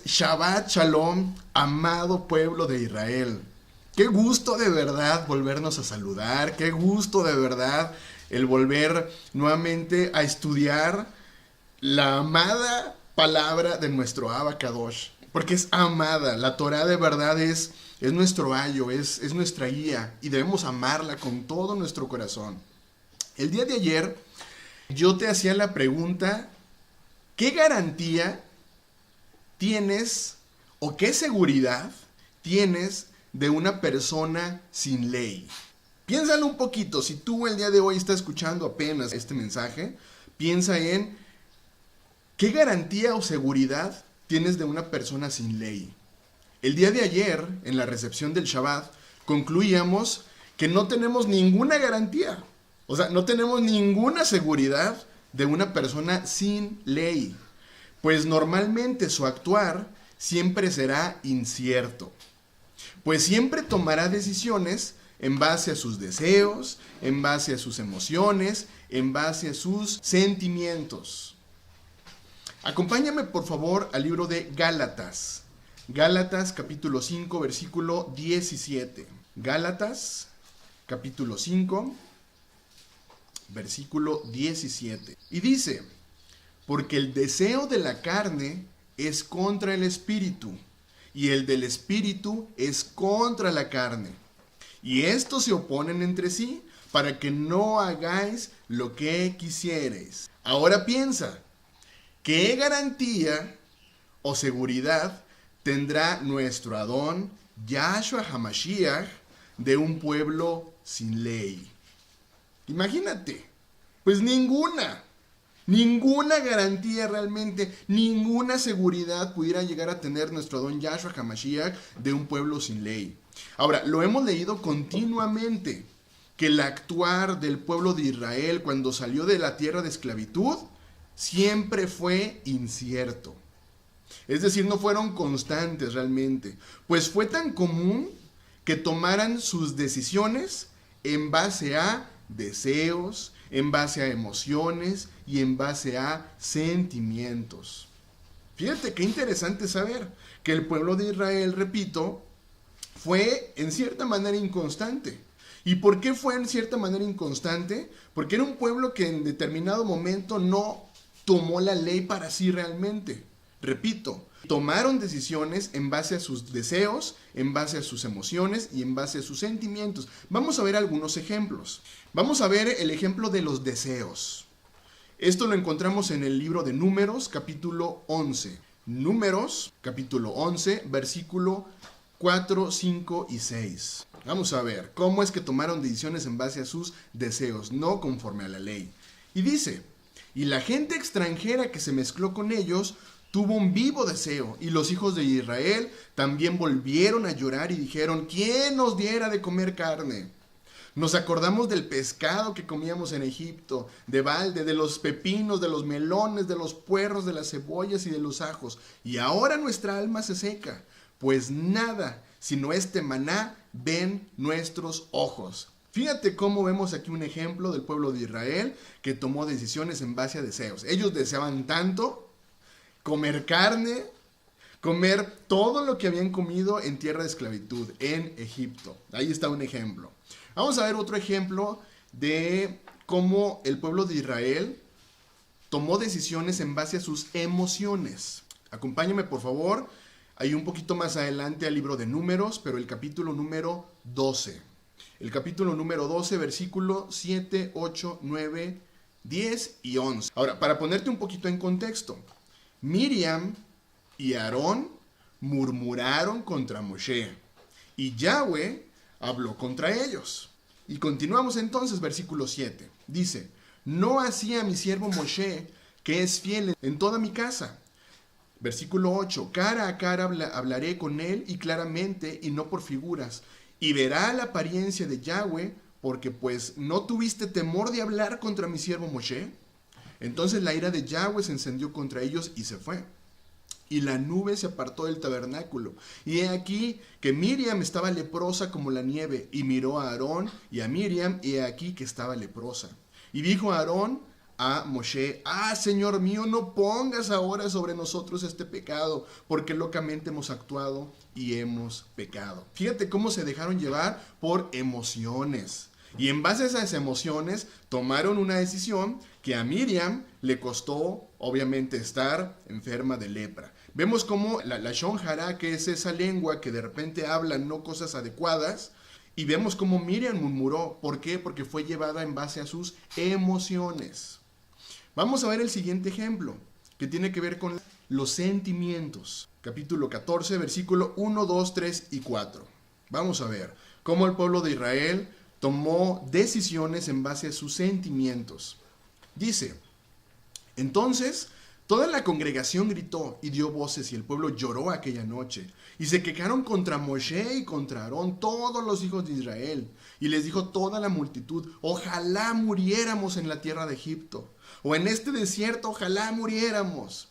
Shabbat Shalom, amado pueblo de Israel. Qué gusto de verdad volvernos a saludar, qué gusto de verdad el volver nuevamente a estudiar la amada palabra de nuestro Abba Kadosh. Porque es amada, la Torah de verdad es nuestro ayo, es nuestra guía y debemos amarla con todo nuestro corazón. El día de ayer yo te hacía la pregunta, ¿qué garantía tienes o qué seguridad tienes de una persona sin ley? Piénsalo un poquito, si tú el día de hoy estás escuchando apenas este mensaje, piensa en qué garantía o seguridad tienes de una persona sin ley. El día de ayer, en la recepción del Shabbat, concluíamos que no tenemos ninguna garantía, o sea, no tenemos ninguna seguridad de una persona sin ley. Pues normalmente su actuar siempre será incierto, pues siempre tomará decisiones en base a sus deseos, en base a sus emociones, en base a sus sentimientos. Acompáñame por favor al libro de Gálatas. Gálatas capítulo 5 versículo 17. Gálatas capítulo 5 versículo 17. Y dice: porque el deseo de la carne es contra el espíritu, y el del espíritu es contra la carne. Y estos se oponen entre sí, para que no hagáis lo que quisiereis. Ahora piensa, ¿qué garantía o seguridad tendrá nuestro Adón, Yahshua HaMashiach, de un pueblo sin ley? Imagínate, pues ninguna. Ninguna garantía realmente, ninguna seguridad pudiera llegar a tener nuestro Adón Yahshua HaMashiach de un pueblo sin ley. Ahora, lo hemos leído continuamente, que el actuar del pueblo de Israel cuando salió de la tierra de esclavitud siempre fue incierto. Es decir, no fueron constantes realmente, pues fue tan común que tomaran sus decisiones en base a deseos, en base a emociones y en base a sentimientos. Fíjate qué interesante saber que el pueblo de Israel, repito, fue en cierta manera inconstante. ¿Y por qué fue en cierta manera inconstante? Porque era un pueblo que en determinado momento no tomó la ley para sí realmente. Repito, tomaron decisiones en base a sus deseos, en base a sus emociones y en base a sus sentimientos. Vamos a ver algunos ejemplos. Vamos a ver el ejemplo de los deseos. Esto lo encontramos en el libro de Números, capítulo 11. Números, capítulo 11, versículo 4, 5 y 6. Vamos a ver cómo es que tomaron decisiones en base a sus deseos, no conforme a la ley. Y dice: y la gente extranjera que se mezcló con ellos tuvo un vivo deseo, y los hijos de Israel también volvieron a llorar y dijeron: ¿quién nos diera de comer carne? Nos acordamos del pescado que comíamos en Egipto, de balde, de los pepinos, de los melones, de los puerros, de las cebollas y de los ajos. Y ahora nuestra alma se seca, pues nada, sino este maná ven nuestros ojos. Fíjate cómo vemos aquí un ejemplo del pueblo de Israel que tomó decisiones en base a deseos. Ellos deseaban tanto comer carne, comer todo lo que habían comido en tierra de esclavitud, en Egipto. Ahí está un ejemplo. Vamos a ver otro ejemplo de cómo el pueblo de Israel tomó decisiones en base a sus emociones. Acompáñame por favor, ahí un poquito más adelante al libro de Números, pero el capítulo número 12. El capítulo número 12, versículo 7, 8, 9, 10 y 11. Ahora, para ponerte un poquito en contexto, Miriam y Aarón murmuraron contra Moshe, y Yahweh habló contra ellos. Y continuamos entonces, versículo 7. Dice: no así a mi siervo Moshe, que es fiel en toda mi casa. Versículo 8. Cara a cara hablaré con él y claramente, y no por figuras. Y verá la apariencia de Yahweh, porque pues no tuviste temor de hablar contra mi siervo Moshe. Entonces la ira de Yahweh se encendió contra ellos y se fue. Y la nube se apartó del tabernáculo. Y he aquí que Miriam estaba leprosa como la nieve. Y miró a Aarón y a Miriam, y he aquí que estaba leprosa. Y dijo a Aarón: a Moshe: Señor mío, no pongas ahora sobre nosotros este pecado, porque locamente hemos actuado y hemos pecado. Fíjate cómo se dejaron llevar por emociones. Y en base a esas emociones tomaron una decisión que a Miriam le costó, obviamente, estar enferma de lepra. Vemos cómo la Lashon Hara, que es esa lengua que de repente habla no cosas adecuadas, y vemos cómo Miriam murmuró. ¿Por qué? Porque fue llevada en base a sus emociones. Vamos a ver el siguiente ejemplo, que tiene que ver con los sentimientos. Capítulo 14, versículo 1, 2, 3 y 4. Vamos a ver cómo el pueblo de Israel tomó decisiones en base a sus sentimientos. Dice: entonces toda la congregación gritó y dio voces, y el pueblo lloró aquella noche. Y se quejaron contra Moshe y contra Aarón todos los hijos de Israel. Y les dijo toda la multitud: ojalá muriéramos en la tierra de Egipto, o en este desierto, ojalá muriéramos.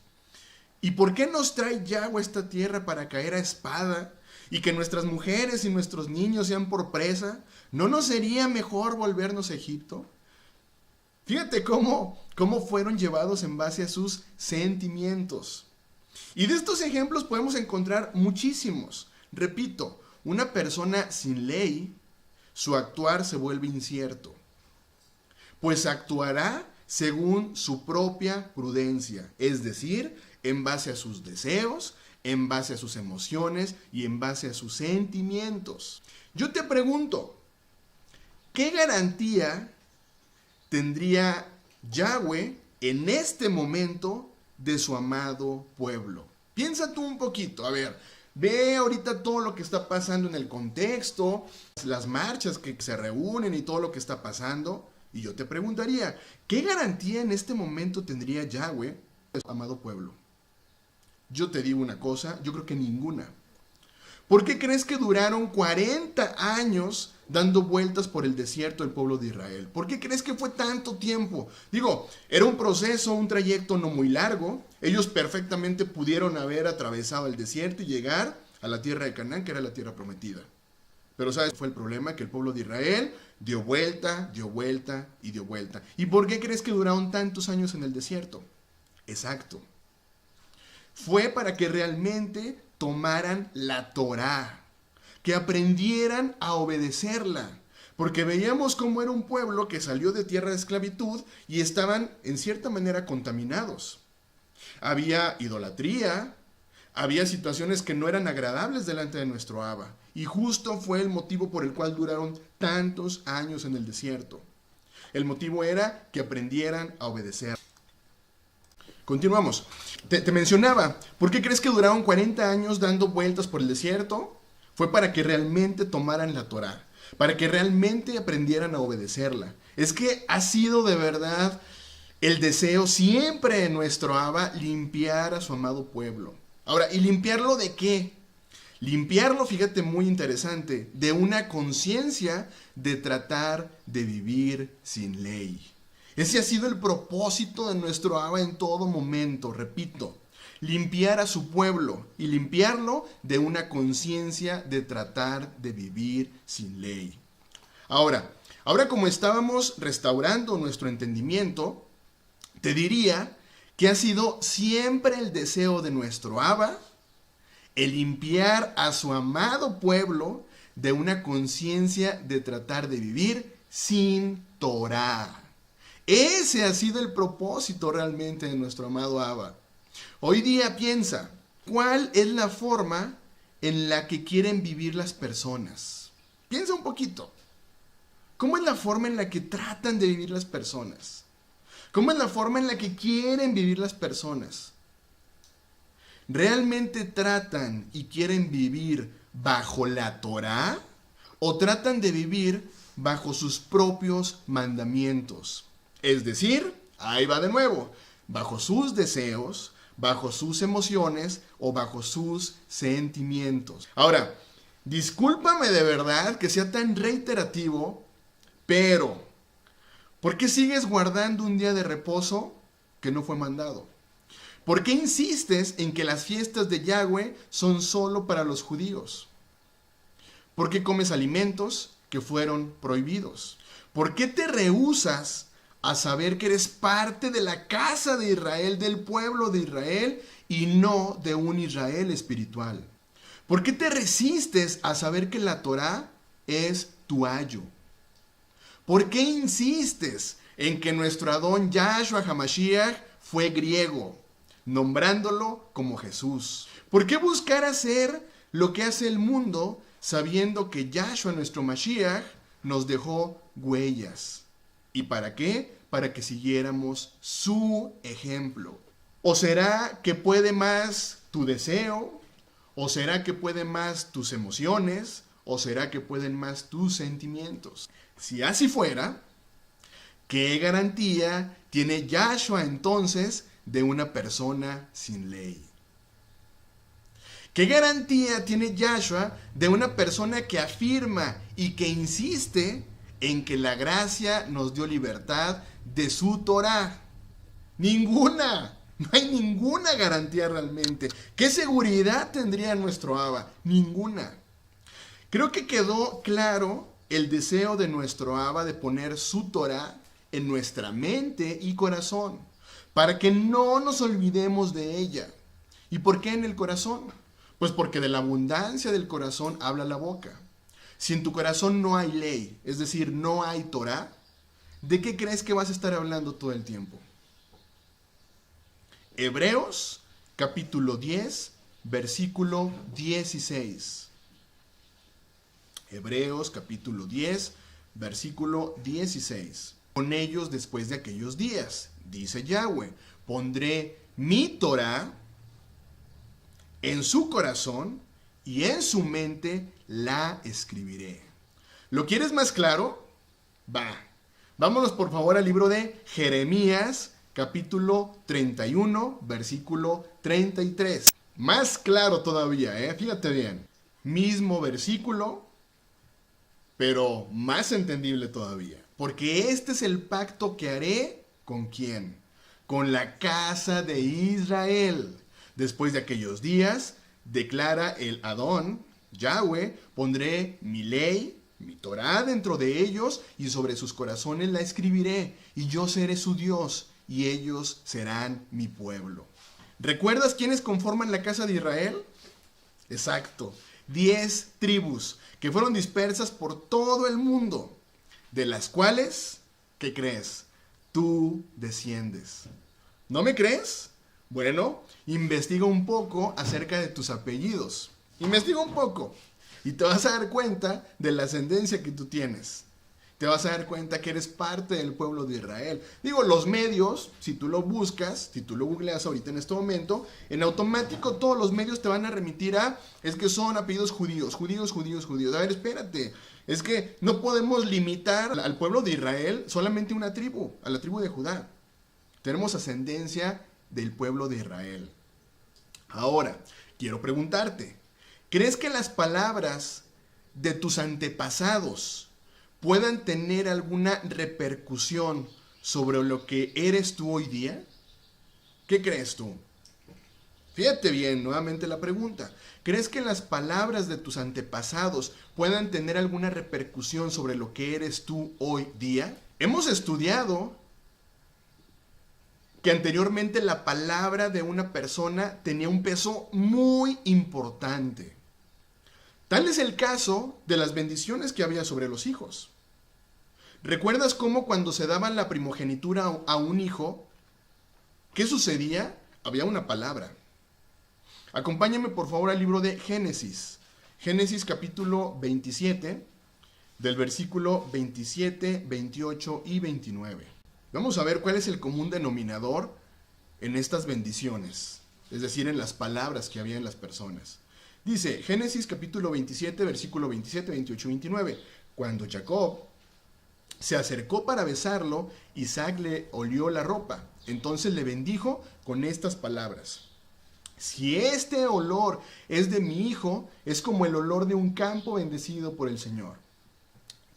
¿Y por qué nos trae Yahweh esta tierra para caer a espada, y que nuestras mujeres y nuestros niños sean por presa? ¿No nos sería mejor volvernos a Egipto? Fíjate cómo fueron llevados en base a sus sentimientos. Y de estos ejemplos podemos encontrar muchísimos. Repito, una persona sin ley, su actuar se vuelve incierto, pues actuará según su propia prudencia, es decir, en base a sus deseos, en base a sus emociones y en base a sus sentimientos. Yo te pregunto, ¿qué garantía tendría Yahweh en este momento de su amado pueblo? Piensa tú un poquito, a ver, ve ahorita todo lo que está pasando en el contexto, las marchas que se reúnen y todo lo que está pasando, y yo te preguntaría, ¿qué garantía en este momento tendría Yahweh de su amado pueblo? Yo te digo una cosa, yo creo que ninguna. ¿Por qué crees que duraron 40 años dando vueltas por el desierto del pueblo de Israel? ¿Por qué crees que fue tanto tiempo? Digo, era un proceso, un trayecto no muy largo. Ellos perfectamente pudieron haber atravesado el desierto y llegar a la tierra de Canaán, que era la tierra prometida. Pero ¿sabes cuál fue el problema? Que el pueblo de Israel dio vuelta y dio vuelta. ¿Y por qué crees que duraron tantos años en el desierto? Exacto. Fue para que realmente tomaran la Torá, que aprendieran a obedecerla, porque veíamos cómo era un pueblo que salió de tierra de esclavitud y estaban en cierta manera contaminados. Había idolatría, había situaciones que no eran agradables delante de nuestro Abba, y justo fue el motivo por el cual duraron tantos años en el desierto. El motivo era que aprendieran a obedecer. Continuamos. Te mencionaba, ¿por qué crees que duraron 40 años dando vueltas por el desierto? Fue para que realmente tomaran la Torá, para que realmente aprendieran a obedecerla. Es que ha sido de verdad el deseo siempre de nuestro Abba limpiar a su amado pueblo. Ahora, ¿y limpiarlo de qué? Limpiarlo, fíjate, muy interesante, de una conciencia de tratar de vivir sin ley. Ese ha sido el propósito de nuestro Abba en todo momento, repito, limpiar a su pueblo y limpiarlo de una conciencia de tratar de vivir sin ley. Ahora como estábamos restaurando nuestro entendimiento, te diría que ha sido siempre el deseo de nuestro Abba el limpiar a su amado pueblo de una conciencia de tratar de vivir sin Torá. Ese ha sido el propósito realmente de nuestro amado Abba. Hoy día piensa, ¿cuál es la forma en la que quieren vivir las personas? Piensa un poquito. ¿Cómo es la forma en la que tratan de vivir las personas? ¿Cómo es la forma en la que quieren vivir las personas? ¿Realmente tratan y quieren vivir bajo la Torá? ¿O tratan de vivir bajo sus propios mandamientos? Es decir, ahí va de nuevo, bajo sus deseos, bajo sus emociones o bajo sus sentimientos. Ahora, discúlpame de verdad que sea tan reiterativo, pero ¿por qué sigues guardando un día de reposo que no fue mandado? ¿Por qué insistes en que las fiestas de Yahweh son solo para los judíos? ¿Por qué comes alimentos que fueron prohibidos? ¿Por qué te rehusas a saber que eres parte de la casa de Israel, del pueblo de Israel, y no de un Israel espiritual? ¿Por qué te resistes a saber que la Torá es tu ayo? ¿Por qué insistes en que nuestro Adón Yahshua HaMashiach fue griego, nombrándolo como Jesús? ¿Por qué buscar hacer lo que hace el mundo, sabiendo que Yahshua, nuestro Mashiach, nos dejó huellas? ¿Y para qué? Para que siguiéramos su ejemplo. ¿O será que puede más tu deseo? ¿O será que pueden más tus emociones? ¿O será que pueden más tus sentimientos? Si así fuera, ¿qué garantía tiene Yahshua entonces de una persona sin ley? ¿Qué garantía tiene Yahshua de una persona que afirma y que insiste en que la gracia nos dio libertad de su Torá? Ninguna. No hay ninguna garantía realmente. ¿Qué seguridad tendría nuestro Abba? Ninguna. Creo que quedó claro el deseo de nuestro Abba de poner su Torá en nuestra mente y corazón, para que no nos olvidemos de ella. ¿Y por qué en el corazón? Pues porque de la abundancia del corazón habla la boca. Si en tu corazón no hay ley, es decir, no hay Torá, ¿de qué crees que vas a estar hablando todo el tiempo? Hebreos, capítulo 10, versículo 16. Hebreos, capítulo 10, versículo 16. Con ellos después de aquellos días, dice Yahweh, pondré mi Torá en su corazón y en su mente la escribiré. ¿Lo quieres más claro? Vámonos por favor al libro de Jeremías, capítulo 31, versículo 33. Más claro todavía, fíjate bien. Mismo versículo, pero más entendible todavía. Porque este es el pacto que haré, ¿con quién? Con la casa de Israel. Después de aquellos días, declara el Adón, Yahweh, pondré mi ley, mi Torá dentro de ellos, y sobre sus corazones la escribiré, y yo seré su Dios, y ellos serán mi pueblo. ¿Recuerdas quiénes conforman la casa de Israel? Exacto, 10 tribus que fueron dispersas por todo el mundo, de las cuales, ¿qué crees? Tú desciendes. ¿No me crees? Bueno, investiga un poco acerca de tus apellidos. Investiga un poco y te vas a dar cuenta de la ascendencia que tú tienes. Te vas a dar cuenta que eres parte del pueblo de Israel. Digo, los medios, si tú lo buscas, si tú lo googleas ahorita en este momento, en automático todos los medios te van a remitir a, es que son apellidos judíos. A ver, espérate. Es que no podemos limitar al pueblo de Israel solamente a una tribu, a la tribu de Judá. Tenemos ascendencia del pueblo de Israel. Ahora, quiero preguntarte, ¿crees que las palabras de tus antepasados puedan tener alguna repercusión sobre lo que eres tú hoy día? ¿Qué crees tú? Fíjate bien, nuevamente la pregunta. ¿Crees que las palabras de tus antepasados puedan tener alguna repercusión sobre lo que eres tú hoy día? Hemos estudiado que anteriormente la palabra de una persona tenía un peso muy importante. Tal es el caso de las bendiciones que había sobre los hijos. ¿Recuerdas cómo cuando se daba la primogenitura a un hijo, qué sucedía? Había una palabra. Acompáñame por favor al libro de Génesis. Génesis capítulo 27, del versículo 27, 28 y 29. Vamos a ver cuál es el común denominador en estas bendiciones, es decir, en las palabras que había en las personas. Dice Génesis capítulo 27, versículo 27, 28 y 29. Cuando Jacob se acercó para besarlo, Isaac le olió la ropa. Entonces le bendijo con estas palabras: si este olor es de mi hijo, es como el olor de un campo bendecido por el Señor.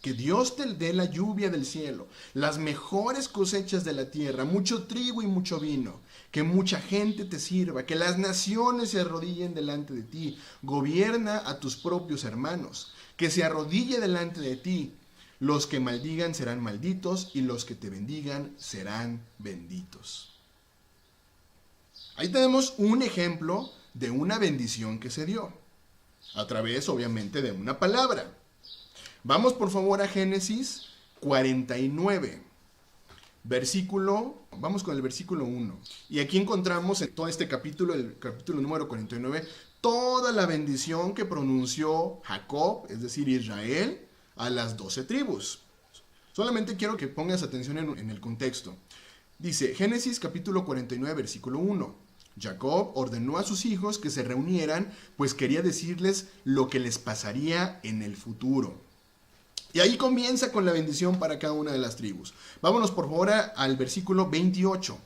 Que Dios te dé la lluvia del cielo, las mejores cosechas de la tierra, mucho trigo y mucho vino, que mucha gente te sirva, que las naciones se arrodillen delante de ti, gobierna a tus propios hermanos, que se arrodille delante de ti. Los que maldigan serán malditos y los que te bendigan serán benditos. Ahí tenemos un ejemplo de una bendición que se dio, a través obviamente de una palabra. Vamos por favor a Génesis 49, vamos con el versículo 1. Y aquí encontramos en todo este capítulo, el capítulo número 49, toda la bendición que pronunció Jacob, es decir, Israel, a las 12 tribus. Solamente quiero que pongas atención en el contexto. Dice, Génesis capítulo 49, versículo 1. Jacob ordenó a sus hijos que se reunieran, pues quería decirles lo que les pasaría en el futuro. Y ahí comienza con la bendición para cada una de las tribus. Vámonos por favor al versículo 28.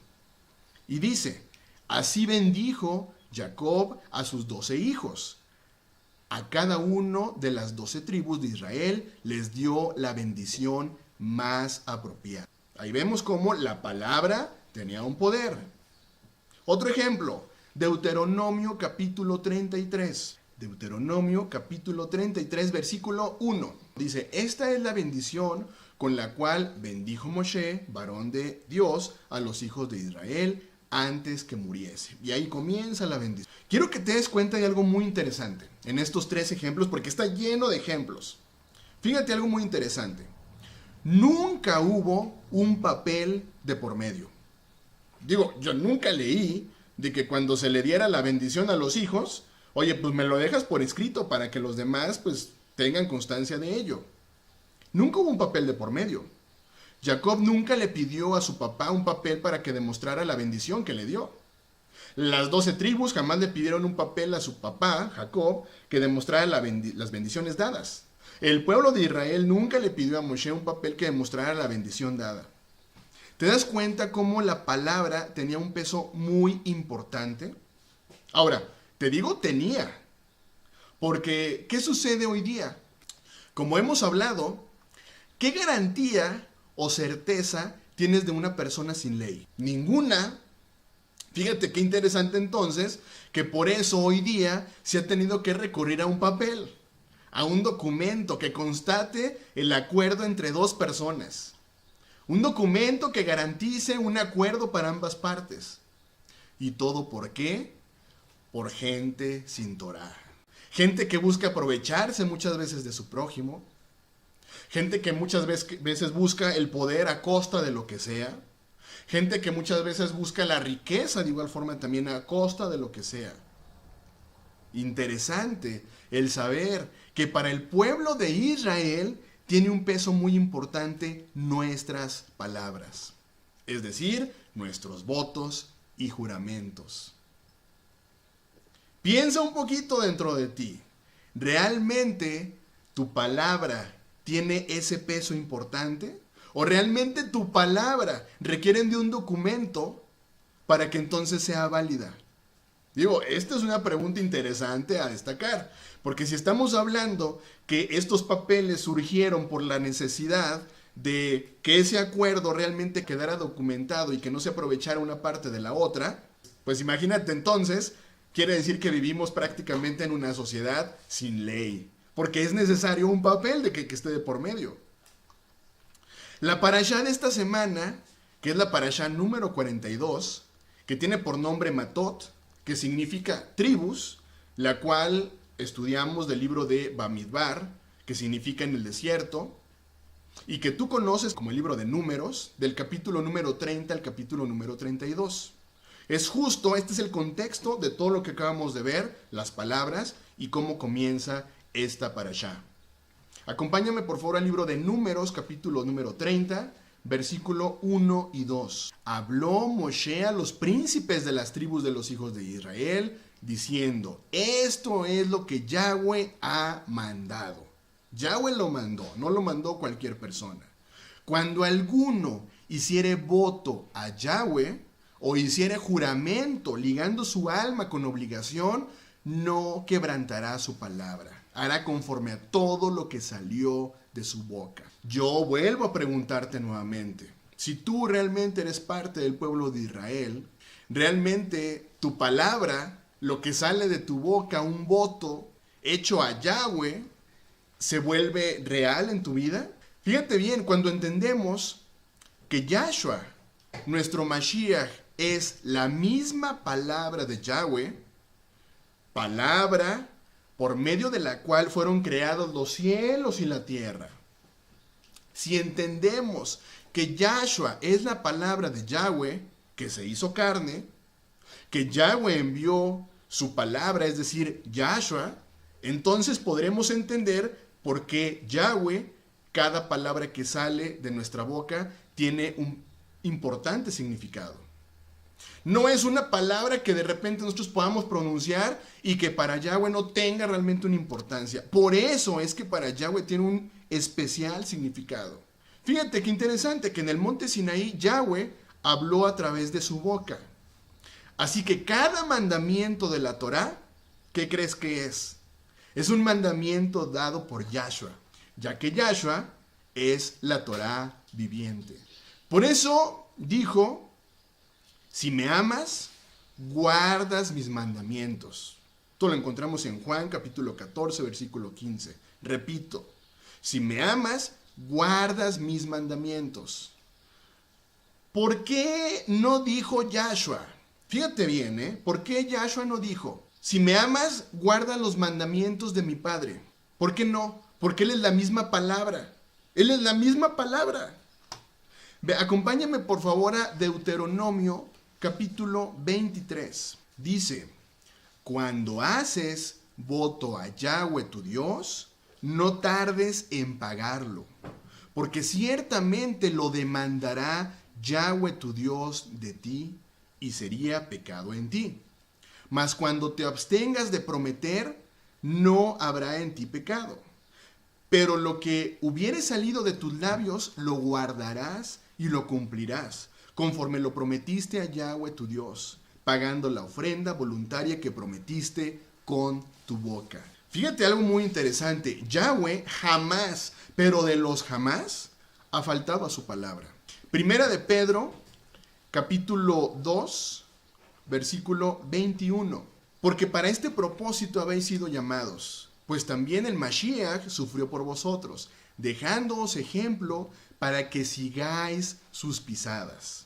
Y dice, así bendijo Jacob a sus 12 hijos. A cada uno de las 12 tribus de Israel les dio la bendición más apropiada. Ahí vemos cómo la palabra tenía un poder. Otro ejemplo, Deuteronomio capítulo 33. Deuteronomio capítulo 33, versículo 1. Dice, esta es la bendición con la cual bendijo Moshe, varón de Dios, a los hijos de Israel antes que muriese. Y ahí comienza la bendición. Quiero que te des cuenta de algo muy interesante en estos 3 ejemplos, porque está lleno de ejemplos. Fíjate algo muy interesante. Nunca hubo un papel de por medio. Digo, yo nunca leí de que cuando se le diera la bendición a los hijos, oye, pues me lo dejas por escrito para que los demás pues tengan constancia de ello. Nunca hubo un papel de por medio. Jacob nunca le pidió a su papá un papel para que demostrara la bendición que le dio. Las 12 tribus jamás le pidieron un papel a su papá, Jacob, que demostrara las bendiciones dadas. El pueblo de Israel nunca le pidió a Moshe un papel que demostrara la bendición dada. ¿Te das cuenta cómo la palabra tenía un peso muy importante? Ahora, te digo tenía, porque ¿qué sucede hoy día? Como hemos hablado, ¿qué garantía o certeza tienes de una persona sin ley? Ninguna. Fíjate qué interesante entonces, que por eso hoy día se ha tenido que recurrir a un papel, a un documento que constate el acuerdo entre 2 personas. Un documento que garantice un acuerdo para ambas partes. ¿Y todo por qué? Por gente sin Torah. Gente que busca aprovecharse muchas veces de su prójimo. Gente que muchas veces busca el poder a costa de lo que sea. Gente que muchas veces busca la riqueza de igual forma también a costa de lo que sea. Interesante el saber que para el pueblo de Israel tiene un peso muy importante nuestras palabras. Es decir, nuestros votos y juramentos. Piensa un poquito dentro de ti. ¿Realmente tu palabra tiene ese peso importante? ¿O realmente tu palabra requieren de un documento para que entonces sea válida? Digo, esta es una pregunta interesante a destacar, porque si estamos hablando que estos papeles surgieron por la necesidad de que ese acuerdo realmente quedara documentado y que no se aprovechara una parte de la otra, pues imagínate entonces, quiere decir que vivimos prácticamente en una sociedad sin ley, porque es necesario un papel de que esté de por medio. La parashá de esta semana, que es la parashá número 42, que tiene por nombre Matot, que significa tribus, la cual estudiamos del libro de Bamidbar, que significa en el desierto, y que tú conoces como el libro de Números, del capítulo número 30 al capítulo número 32. Es justo, este es el contexto de todo lo que acabamos de ver, las palabras y cómo comienza esta parashá. Acompáñame por favor al libro de Números, capítulo número 30, versículo 1 y 2. Habló Moshe a los príncipes de las tribus de los hijos de Israel, diciendo, esto es lo que Yahweh ha mandado. Yahweh lo mandó, no lo mandó cualquier persona. Cuando alguno hiciere voto a Yahweh, o hiciere juramento ligando su alma con obligación, no quebrantará su palabra. Hará conforme a todo lo que salió de su boca. Yo vuelvo a preguntarte nuevamente, si tú realmente eres parte del pueblo de Israel, realmente tu palabra, lo que sale de tu boca, un voto hecho a Yahweh, ¿se vuelve real en tu vida? Fíjate bien, cuando entendemos que Yahshua, nuestro Mashiach, es la misma palabra de Yahweh, palabra por medio de la cual fueron creados los cielos y la tierra. Si entendemos que Yahshua es la palabra de Yahweh, que se hizo carne, que Yahweh envió su palabra, es decir, Yahshua, entonces podremos entender por qué Yahweh, cada palabra que sale de nuestra boca, tiene un importante significado. No es una palabra que de repente nosotros podamos pronunciar y que para Yahweh no tenga realmente una importancia. Por eso es que para Yahweh tiene un especial significado. Fíjate qué interesante que en el monte Sinaí Yahweh habló a través de su boca. Así que cada mandamiento de la Torá, ¿qué crees que es? Es un mandamiento dado por Yahshua, ya que Yahshua es la Torá viviente. Por eso dijo: si me amas, guardas mis mandamientos. Esto lo encontramos en Juan capítulo 14, versículo 15. Repito, si me amas, guardas mis mandamientos. ¿Por qué no dijo Yahshua? Fíjate bien, ¿eh? ¿Por qué Yahshua no dijo: si me amas, guarda los mandamientos de mi Padre? ¿Por qué no? Porque Él es la misma palabra. Él es la misma palabra. Acompáñame por favor a Deuteronomio capítulo 23. Dice: cuando haces voto a Yahweh tu Dios, no tardes en pagarlo, porque ciertamente lo demandará Yahweh tu Dios de ti, y sería pecado en ti. Mas cuando te abstengas de prometer, no habrá en ti pecado. Pero lo que hubiere salido de tus labios, lo guardarás y lo cumplirás, conforme lo prometiste a Yahweh tu Dios, pagando la ofrenda voluntaria que prometiste con tu boca. Fíjate algo muy interesante. Yahweh jamás, pero de los jamás, ha faltado a su palabra. Primera de Pedro, capítulo 2, versículo 21. Porque para este propósito habéis sido llamados, pues también el Mashiach sufrió por vosotros, dejándoos ejemplo para que sigáis sus pisadas.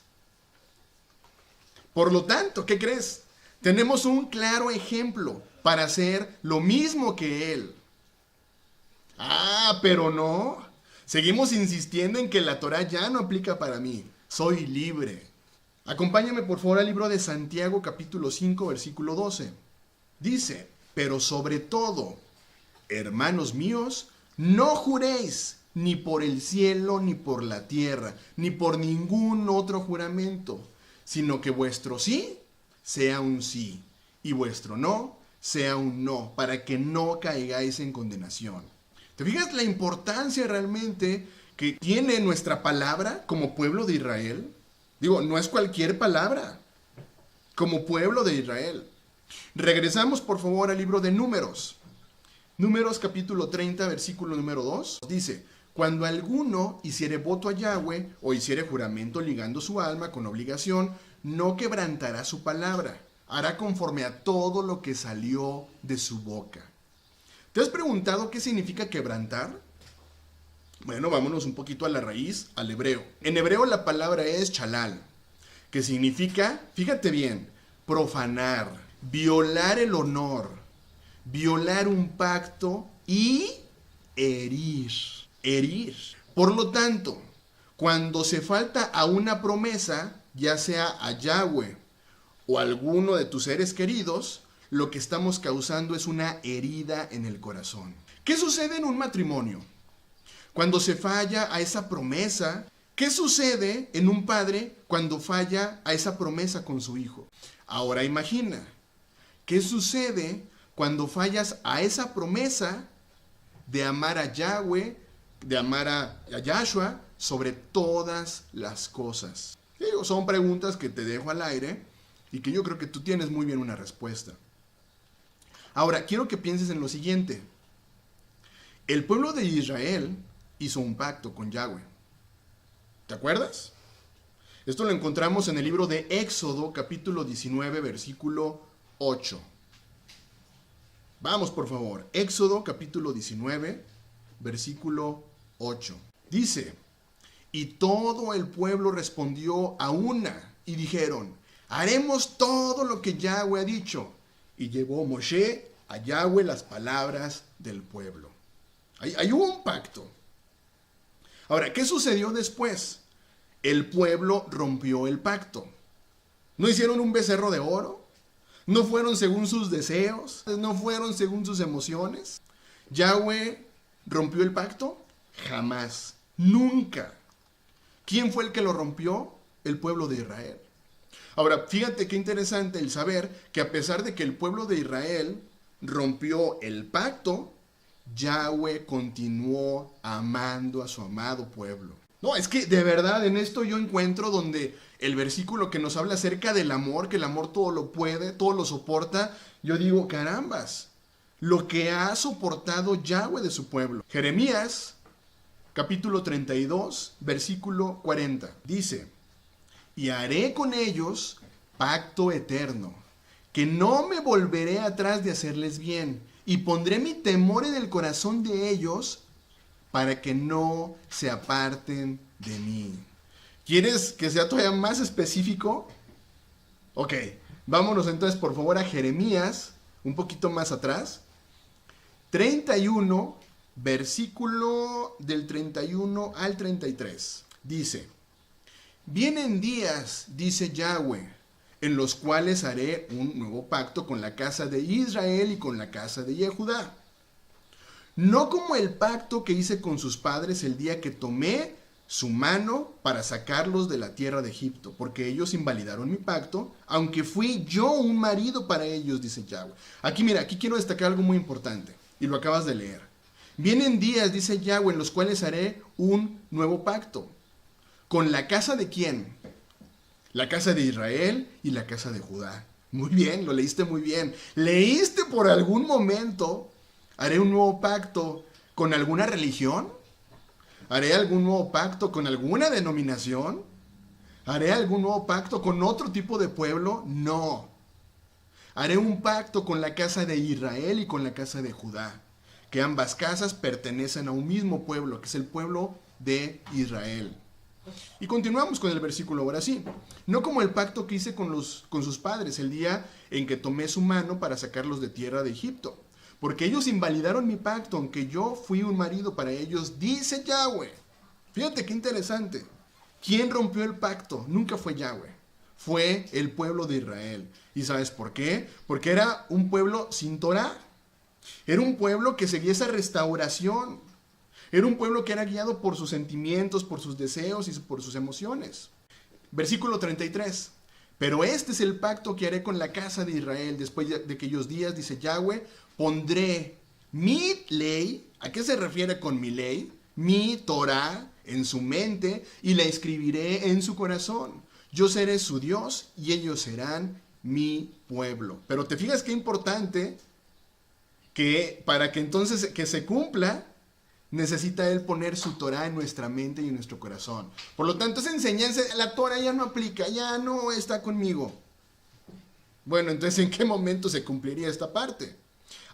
Por lo tanto, ¿qué crees? Tenemos un claro ejemplo para hacer lo mismo que Él. Pero no. Seguimos insistiendo en que la Torá ya no aplica para mí. Soy libre. Acompáñame por favor al libro de Santiago capítulo 5 versículo 12. Dice: pero sobre todo, hermanos míos, no juréis ni por el cielo, ni por la tierra, ni por ningún otro juramento, sino que vuestro sí sea un sí, y vuestro no sea un no, para que no caigáis en condenación. ¿Te fijas la importancia realmente que tiene nuestra palabra como pueblo de Israel? Digo, no es cualquier palabra, como pueblo de Israel. Regresamos por favor al libro de Números. Números capítulo 30, versículo número 2. Dice: cuando alguno hiciere voto a Yahweh o hiciere juramento ligando su alma con obligación, no quebrantará su palabra, hará conforme a todo lo que salió de su boca. ¿Te has preguntado qué significa quebrantar? Bueno, vámonos un poquito a la raíz, al hebreo. En hebreo la palabra es chalal, que significa, fíjate bien, profanar, violar el honor, violar un pacto y herir. Herir. Por lo tanto, cuando se falta a una promesa, ya sea a Yahweh o a alguno de tus seres queridos, lo que estamos causando es una herida en el corazón. ¿Qué sucede en un matrimonio? Cuando se falla a esa promesa, ¿qué sucede en un padre cuando falla a esa promesa con su hijo? Ahora imagina, ¿qué sucede cuando fallas a esa promesa de amar a Yahweh, de amar a Yahshua sobre todas las cosas? Digo, son preguntas que te dejo al aire y que yo creo que tú tienes muy bien una respuesta. Ahora, quiero que pienses en lo siguiente. El pueblo de Israel hizo un pacto con Yahweh. ¿Te acuerdas? Esto lo encontramos en el libro de Éxodo, capítulo 19, versículo 8. Vamos, por favor. Éxodo, capítulo 19, versículo 8. Dice, y todo el pueblo respondió a una y dijeron, haremos todo lo que Yahweh ha dicho. Y llevó Moshe a Yahweh las palabras del pueblo. Ahí hubo un pacto. Ahora, ¿qué sucedió después? El pueblo rompió el pacto. ¿No hicieron un becerro de oro? ¿No fueron según sus deseos? ¿No fueron según sus emociones? ¿Yahweh rompió el pacto? Jamás. Nunca. ¿Quién fue el que lo rompió? El pueblo de Israel. Ahora, fíjate qué interesante el saber que a pesar de que el pueblo de Israel rompió el pacto, Yahweh continuó amando a su amado pueblo. No, es que de verdad en esto yo encuentro donde el versículo que nos habla acerca del amor, que el amor todo lo puede, todo lo soporta, yo digo, carambas, lo que ha soportado Yahweh de su pueblo. Jeremías, capítulo 32, versículo 40, dice, y haré con ellos pacto eterno, que no me volveré atrás de hacerles bien, y pondré mi temor en el corazón de ellos para que no se aparten de mí. ¿Quieres que sea todavía más específico? Ok, vámonos entonces por favor a Jeremías, un poquito más atrás. 31, versículo del 31 al 33. Dice, vienen días, dice Yahweh, en los cuales haré un nuevo pacto con la casa de Israel y con la casa de Judá. No como el pacto que hice con sus padres el día que tomé su mano para sacarlos de la tierra de Egipto, porque ellos invalidaron mi pacto, aunque fui yo un marido para ellos, dice Yahweh. Aquí mira, aquí quiero destacar algo muy importante, y lo acabas de leer. Vienen días, dice Yahweh, en los cuales haré un nuevo pacto. ¿Con la casa de quién? La casa de Israel y la casa de Judá. Muy bien, lo leíste muy bien. ¿Leíste por algún momento? ¿Haré un nuevo pacto con alguna religión? ¿Haré algún nuevo pacto con alguna denominación? ¿Haré algún nuevo pacto con otro tipo de pueblo? No. Haré un pacto con la casa de Israel y con la casa de Judá, que ambas casas pertenecen a un mismo pueblo, que es el pueblo de Israel. Y continuamos con el versículo ahora sí. No como el pacto que hice con sus padres el día en que tomé su mano para sacarlos de tierra de Egipto. Porque ellos invalidaron mi pacto, aunque yo fui un marido para ellos, dice Yahweh. Fíjate qué interesante. ¿Quién rompió el pacto? Nunca fue Yahweh. Fue el pueblo de Israel. ¿Y sabes por qué? Porque era un pueblo sin Torah. Era un pueblo que seguía esa restauración. Era un pueblo que era guiado por sus sentimientos, por sus deseos y por sus emociones. Versículo 33. Pero este es el pacto que haré con la casa de Israel después de aquellos días, dice Yahweh. Pondré mi ley, ¿a qué se refiere con mi ley? Mi Torah en su mente y la escribiré en su corazón. Yo seré su Dios y ellos serán mi pueblo. Pero te fijas qué importante que para que entonces que se cumpla, necesita Él poner su Torah en nuestra mente y en nuestro corazón. Por lo tanto, esa enseñanza, la Torah ya no aplica, ya no está conmigo. Bueno, entonces, ¿en qué momento se cumpliría esta parte?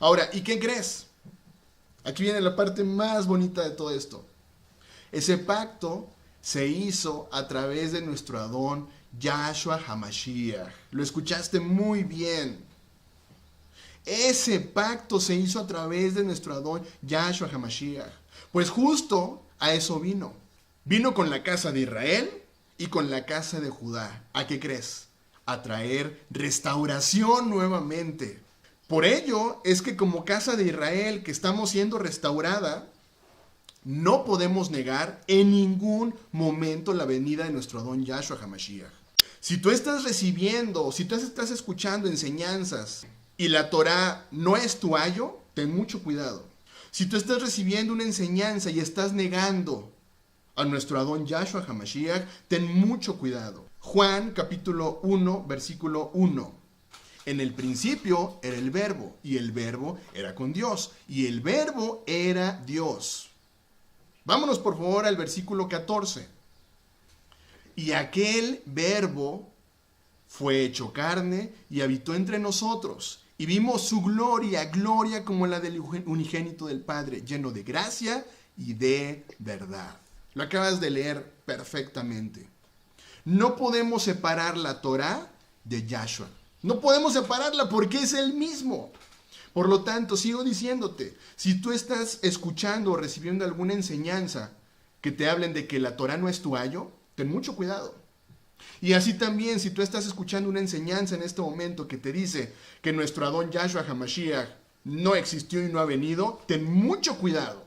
Ahora, ¿y qué crees? Aquí viene la parte más bonita de todo esto. Ese pacto se hizo a través de nuestro Adón, Yahshua HaMashiach. Lo escuchaste muy bien. Ese pacto se hizo a través de nuestro Adón, Yahshua HaMashiach. Pues justo a eso vino. Vino con la casa de Israel y con la casa de Judá. ¿A qué crees? A traer restauración nuevamente. Por ello es que como casa de Israel que estamos siendo restaurada, no podemos negar en ningún momento la venida de nuestro Adón Yahshua HaMashiach. Si tú estás recibiendo, si tú estás escuchando enseñanzas y la Torah no es tu ayo, ten mucho cuidado. Si tú estás recibiendo una enseñanza y estás negando a nuestro Adón Yahshua HaMashiach, ten mucho cuidado. Juan capítulo 1, versículo 1. En el principio era el verbo, y el verbo era con Dios, y el verbo era Dios. Vámonos por favor al versículo 14. Y aquel verbo fue hecho carne y habitó entre nosotros. Y vimos su gloria, gloria como la del unigénito del Padre, lleno de gracia y de verdad. Lo acabas de leer perfectamente. No podemos separar la Torá de Yahshua. No podemos separarla porque es el mismo. Por lo tanto, sigo diciéndote, si tú estás escuchando o recibiendo alguna enseñanza que te hablen de que la Torá no es tu ayo, ten mucho cuidado. Y así también, si tú estás escuchando una enseñanza en este momento que te dice que nuestro Adón Yahshua HaMashiach no existió y no ha venido, ten mucho cuidado.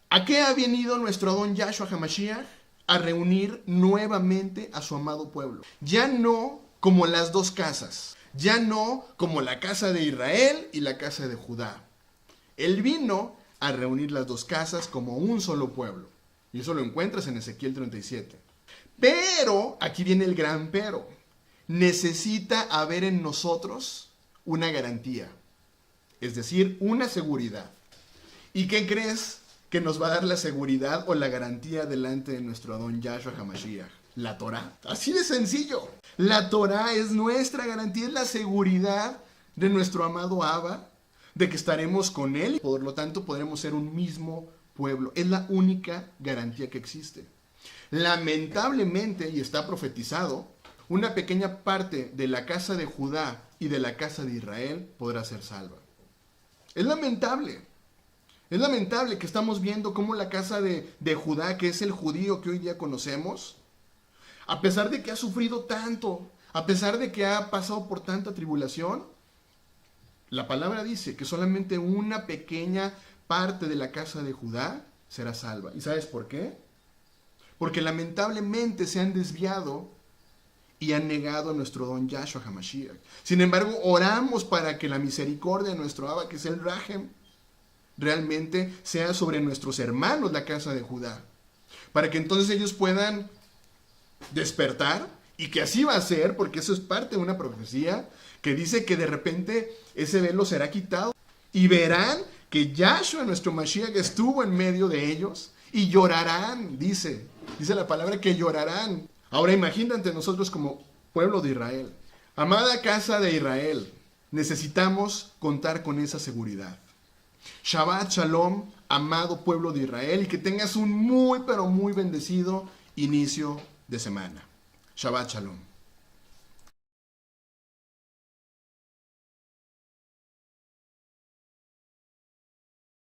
¿A qué ha venido nuestro Adón Yahshua HaMashiach? A reunir nuevamente a su amado pueblo. Ya no como las dos casas, ya no como la casa de Israel y la casa de Judá. Él vino a reunir las dos casas como un solo pueblo. Y eso lo encuentras en Ezequiel 37. Pero, aquí viene el gran pero, necesita haber en nosotros una garantía, es decir, una seguridad. ¿Y qué crees que nos va a dar la seguridad o la garantía delante de nuestro Adón Yahshua HaMashiach? La Torá. Así de sencillo. La Torá es nuestra garantía, es la seguridad de nuestro amado Abba, de que estaremos con él y por lo tanto podremos ser un mismo pueblo. Es la única garantía que existe. Lamentablemente, y está profetizado, una pequeña parte de la casa de Judá y de la casa de Israel podrá ser salva. Es lamentable. Es lamentable que estamos viendo cómo la casa de Judá, que es el judío que hoy día conocemos, a pesar de que ha sufrido tanto, a pesar de que ha pasado por tanta tribulación, la palabra dice que solamente una pequeña parte de la casa de Judá será salva. ¿Y sabes por qué? Porque lamentablemente se han desviado y han negado a nuestro Don Yahshua HaMashiach. Sin embargo, oramos para que la misericordia de nuestro Abba, que es el Rahem, realmente sea sobre nuestros hermanos, la casa de Judá. Para que entonces ellos puedan despertar, y que así va a ser, porque eso es parte de una profecía que dice que de repente ese velo será quitado y verán que Yahshua, nuestro Mashiach, estuvo en medio de ellos y llorarán, dice la palabra que llorarán. Ahora imagínate nosotros como pueblo de Israel, amada casa de Israel, necesitamos contar con esa seguridad. Shabbat Shalom, amado pueblo de Israel, y que tengas un muy pero muy bendecido inicio de semana. Shabbat Shalom.